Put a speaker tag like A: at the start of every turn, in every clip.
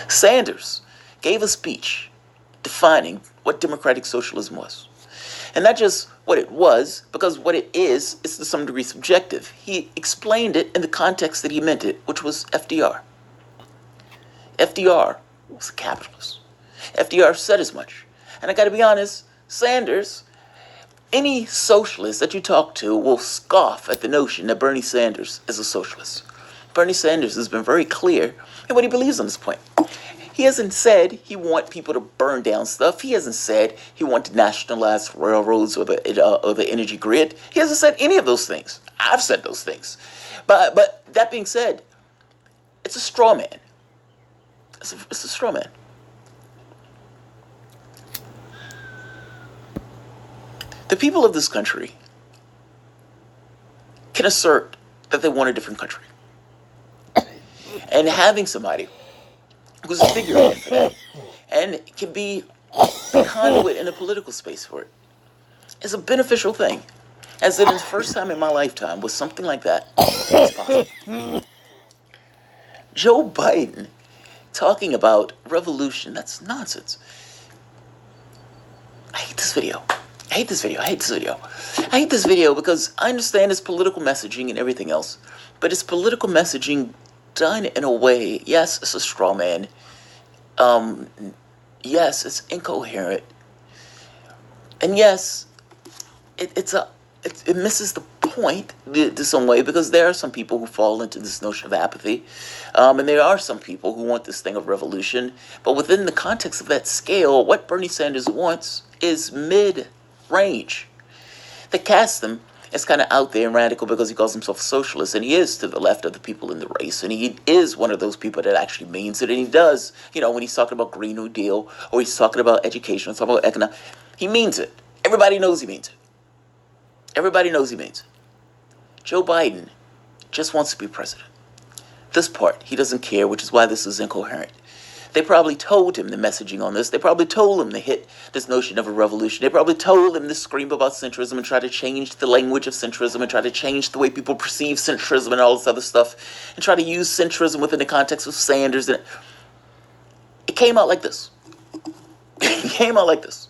A: Sanders gave a speech defining what democratic socialism was. And not just what it was, because what it is to some degree subjective. He explained it in the context that he meant it, which was FDR. FDR was a capitalist. FDR said as much. And I gotta be honest, Sanders, any socialist that you talk to will scoff at the notion that Bernie Sanders is a socialist. Bernie Sanders has been very clear in what he believes on this point. He hasn't said he wants people to burn down stuff. He hasn't said he wants to nationalize railroads or the energy grid. He hasn't said any of those things. I've said those things. But that being said, it's a straw man. It's a straw man. The people of this country can assert that they want a different country. And having somebody who's a figurehead for that and can be a conduit in the political space for it is a beneficial thing. As it is the first time in my lifetime with something like that is possible. Joe Biden talking about revolution, that's nonsense. I hate this video. I hate this video because I understand it's political messaging and everything else, but it's political messaging done in a way, yes, it's a straw man. Yes, it's incoherent. And yes, it misses the point to some way, because there are some people who fall into this notion of apathy. And there are some people who want this thing of revolution. But within the context of that scale, what Bernie Sanders wants is mid-range. They cast him as kind of out there and radical because he calls himself a socialist, and he is to the left of the people in the race, and he is one of those people that actually means it, and he does, when he's talking about Green New Deal, or he's talking about education, or talking about economic, he means it. Everybody knows he means it. Everybody knows he means it. Joe Biden just wants to be president. This part, he doesn't care, which is why this is incoherent. They probably told him the messaging on this. They probably told him to hit this notion of a revolution. They probably told him to scream about centrism and try to change the language of centrism and try to change the way people perceive centrism and all this other stuff and try to use centrism within the context of Sanders. And it came out like this. It came out like this.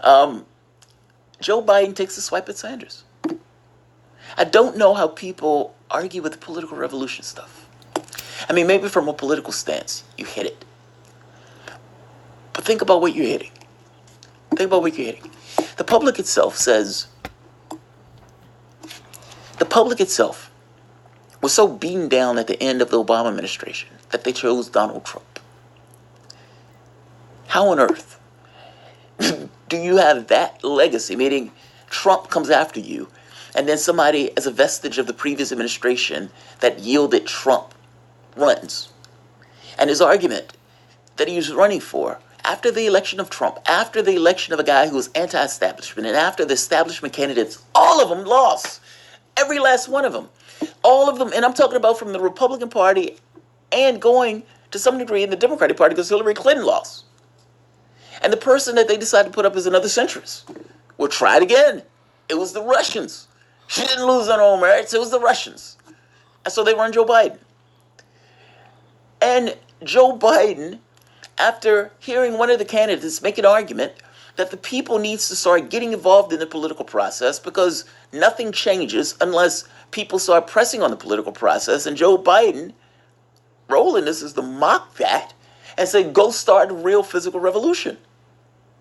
A: Joe Biden takes a swipe at Sanders. I don't know how people argue with the political revolution stuff. I mean, maybe from a political stance, you hit it. But think about what you're hitting. Think about what you're hitting. The public itself was so beaten down at the end of the Obama administration that they chose Donald Trump. How on earth do you have that legacy, meaning Trump comes after you, and then somebody as a vestige of the previous administration that yielded Trump runs? And his argument that he was running for after the election of Trump, after the election of a guy who was anti-establishment, and after the establishment candidates, all of them lost. Every last one of them. All of them, and I'm talking about from the Republican Party and going to some degree in the Democratic Party, because Hillary Clinton lost. And the person that they decided to put up as another centrist, well, try it again. It was the Russians. She didn't lose on her own merits. It was the Russians. And so they run Joe Biden. And Joe Biden, after hearing one of the candidates make an argument that the people needs to start getting involved in the political process because nothing changes unless people start pressing on the political process, and Joe Biden rolling this is to mock that and say, go start a real physical revolution.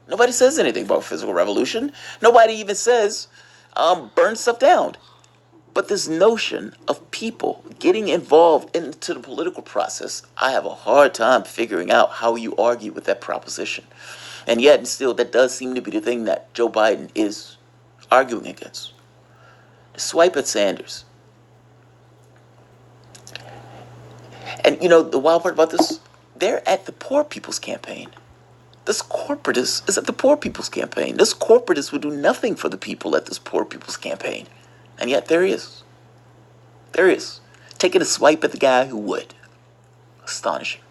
A: Nobody says anything about physical revolution. Nobody even says burn stuff down. But this notion of people getting involved into the political process, I have a hard time figuring out how you argue with that proposition. And yet, and still, that does seem to be the thing that Joe Biden is arguing against. The swipe at Sanders. And, the wild part about this, they're at the poor people's campaign. This corporatist is at the poor people's campaign. This corporatist would do nothing for the people at this poor people's campaign. And yet there he is. There he is. Taking a swipe at the guy who would. Astonishing.